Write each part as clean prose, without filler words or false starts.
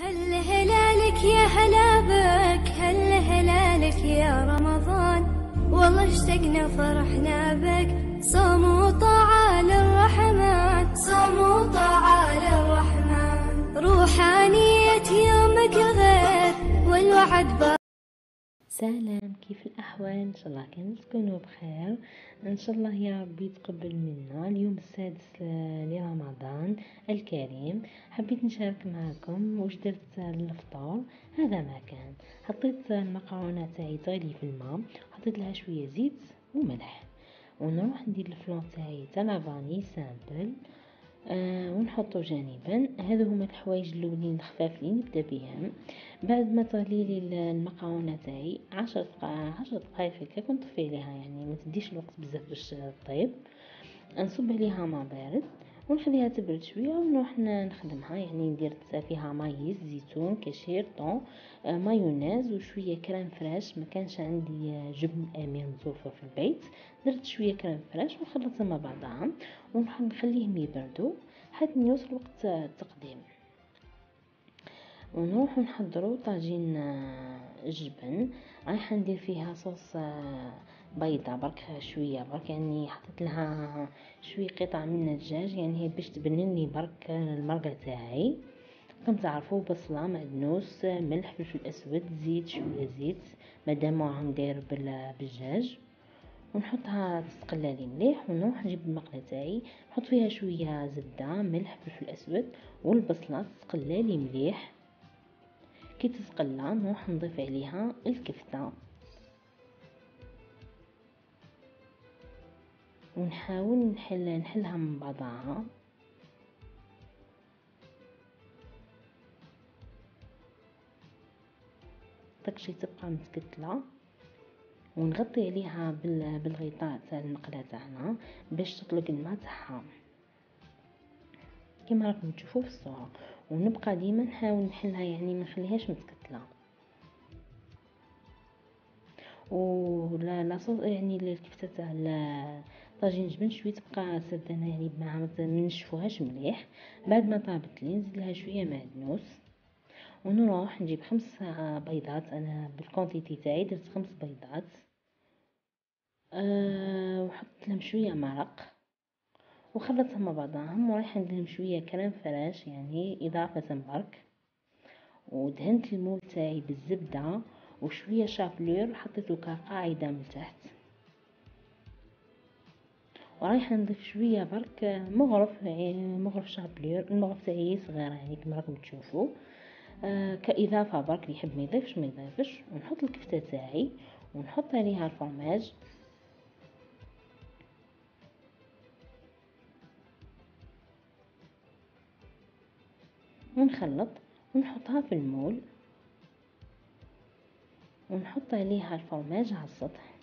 هل هلالك يا هلا بك، هل هلالك يا رمضان، والله اشتقنا فرحنا بك. صوم وطاعة للرحمن، صوم وطاعة للرحمن، روحانية يومك غير والوعد. سلام، كيف الأحوال؟ إن شاء الله كان تكونوا بخير. إن شاء الله يا ربي يتقبل منا اليوم السادس لرمضان الكريم. حبيت نشارك معكم واش درت للفطور. هذا ما كان، حطيت المكرونة تاعي تغلي في الماء، حطيت لها شوية زيت وملح، ونروح ندير الفلون تاعي تاع لافاني سامبل ونحطه جانبا. هذو هما الحوايج الاولين الخفاف اللي نبدا بهم. بعد ما تغلي لي المكرونه تاعي 10 دقائق هكا نطفي عليها، يعني ما تديش الوقت بزاف باش طيب. نصب عليها ماء بارد ونخليها تبرد شويه ونروح نخدمها. يعني ندير فيها مايز، زيتون، كاشير، طون، مايونيز وشويه كريم فريش. ما كانش عندي جبن امير مزوفه في البيت، درت شويه كريم فريش وخلطتهم مع بعضها ونخليهم يبردوا حتى يوصل وقت التقديم. ونروح نحضروا طاجين الجبن. رايحه ندير فيها صوص بيضة برك، شويه برك، يعني حطيت لها شويه قطع من الدجاج، يعني هي باش تبنن لي برك المرقه تاعي. كما تعرفوا بصله، معدنوس، ملح، فلفل اسود، زيت، شويه زيت مادام راهم داير بالدجاج، ونحطها تتقلى مليح. ونروح نجيب المقله تاعي نحط فيها شويه زبده، ملح، فلفل اسود، والبصله تتقلى مليح. كي تتقلى نروح نضيف عليها الكفته ونحاول نحلها من بعضها. داكشي تبقى متكتله، ونغطي عليها بالغطاء تاع المقله تاعنا باش تطلق الماء تاعها كما راكم تشوفوا في الصوره. ونبقى ديما نحاول نحلها، يعني ما نخليهاش متكتله. ولا لا صوص، يعني الكفته تاع طاجين جبن شويه تبقى سردانه، يعني ما نشفوهاش مليح. بعد ما طابت لي نزيد لها شويه معدنوس، ونروح نجيب 5 بيضات. انا بالكونتيتي تاعي درت 5 بيضات. وحطت لهم شويه مرق وخلطتهم مع بعضهم، ورايحه ندير لهم شويه كريم فريش يعني اضافه برك. ودهنت المول تاعي بالزبده وشويه شابلور، حطيته كقاعده من تحت. ورايحه نضيف شويه برك مغرف، يعني مغرف شابلور. المغرف تاعي صغير يعني كما راكم تشوفوا، كاضافه برك، اللي يحب ما يضيفش ما يضيفش. ونحط الكفته تاعي ونحط عليها الفرماج ونخلط ونحطها في المول ونحط عليها الفرماج على السطح.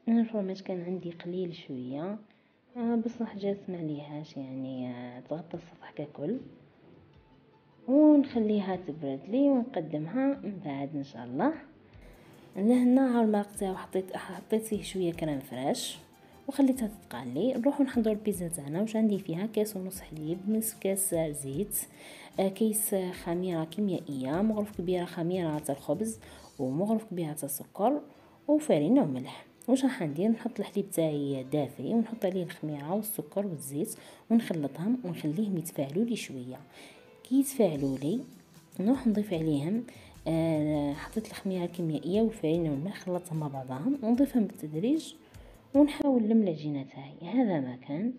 انا الفرماج كان عندي قليل شويه، بصح جات معليهاش، يعني تغطى السطح ككل. ونخليها تبرد لي ونقدمها من بعد ان شاء الله. لهنا ها المرق تاعو حطيت فيه شويه كريم فريش وخليتها تتقلي. نروحو نحضروا البيتزا تاعنا. واش عندي فيها؟ كاس ونص حليب، نصف كاس زيت، كيس خميره كيميائيه، مغرف كبيره خميره تاع الخبز، ومغرف كبيره تاع السكر، وفارينه وملح. واش راح ندير؟ نحط الحليب تاعي دافي ونحط عليه الخميره والسكر والزيت ونخلطهم ونخليهم يتفاعلوا لي شويه. كي يتفاعلوا لي نروح نضيف عليهم حطيت الخميره الكيميائيه والفارينه والملح، خلطتهم مع بعضهم ونضيفهم بالتدريج ونحاول نلم العجينه تاعي. هذا ما كان.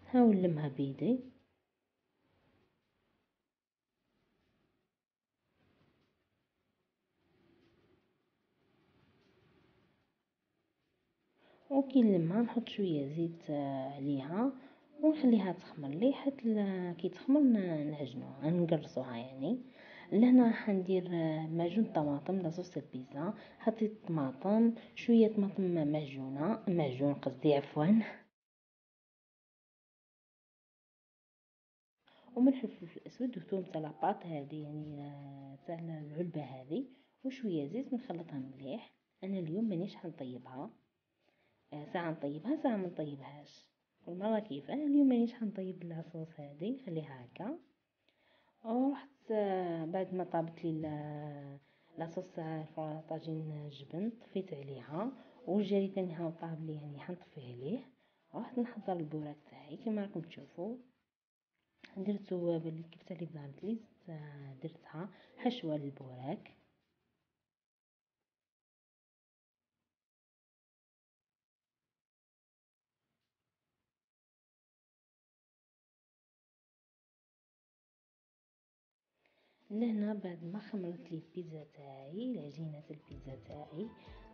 نحاول نلمها بيدي. وكي نلمها نحط شويه زيت عليها ونخليها تخمر لي حتى كي تخمر نعجنوها نقرصوها يعني. لهنا راح ندير معجون طماطم لصوص البيتزا. حطيت طماطم، شويه طماطم معجون قصدي عفوا، وملح وفلفل اسود وثوم تاع لاباط هذه يعني تاع العلبه هذه، وشويه زيت نخلطها مليح. انا اليوم مانيش حنطيبها، ساعه نطيبها ساعه ما نطيبهاش، كل مره كيف. انا اليوم مانيش حنطيب الصوص هذه، خليها هكا. ورحت بعد ما طابت لي لاصوص تاع طاجين جبن، طفيت عليها والجري تاني هاو طاب لي يعني حنطفيه عليه. رحت نحضر البوراك تاعي كيما راكم تشوفوا. درتو بالكبسه اللي ظهرت لي، درتها حشوه للبوراك. لهنا بعد ما خمرت لي البيتزا تاعي، العجينه البيتزا تاعي،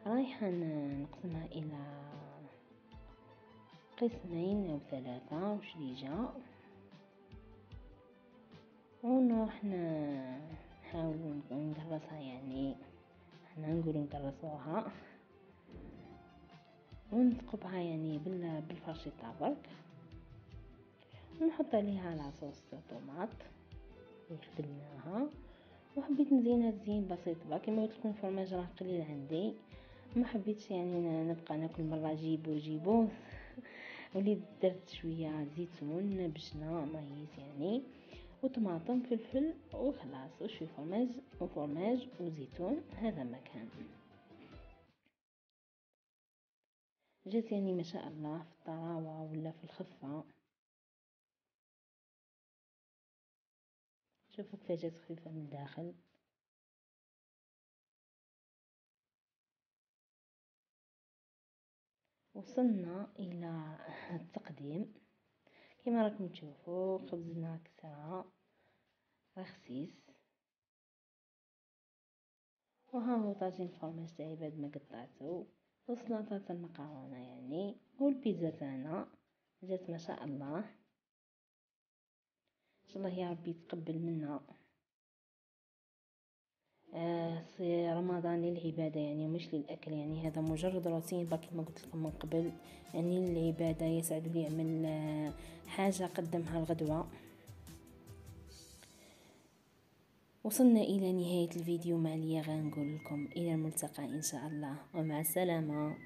رايحه نقسمها الى قسمين او ثلاثه وشريجه، ونروح نحاول نقرصها، يعني احنا نقول نقرصوها ونثقبها يعني بالفرشيطه برك، ونحط عليها لاصوص طوماط اللي خدمناها. وحبيت نزينها تزيين بسيط برك، كما قلت لكم الفرماج راه قليل عندي، ما حبيتش يعني نبقى ناكل مره جيبو وليت درت شويه زيتون بشنا مايس يعني، وطماطم فلفل وخلاص، وشوي فرماج وزيتون، هذا ما كان. جات يعني ما شاء الله في الطراوه ولا في الخفه. شوفوا كيف جات خفيفه من الداخل. وصلنا الى التقديم كما راكم تشوفوا. خبزنا كسرة رخصيص، وها هو طاجين الفرماج تاعي بعد ما قطعته، وسلطة المكرونة يعني، والبيتزا تاعنا جات ما شاء الله. ان شاء الله يا ربي يتقبل منا. رمضان للعبادة يعني مش للأكل، يعني هذا مجرد روتين باقي ما قلت لكم من قبل، يعني للعبادة. يسعد لي يعمل حاجة قدمها الغدوة. وصلنا إلى نهاية الفيديو، ما لي غنقول لكم إلى الملتقى إن شاء الله، ومع السلامة.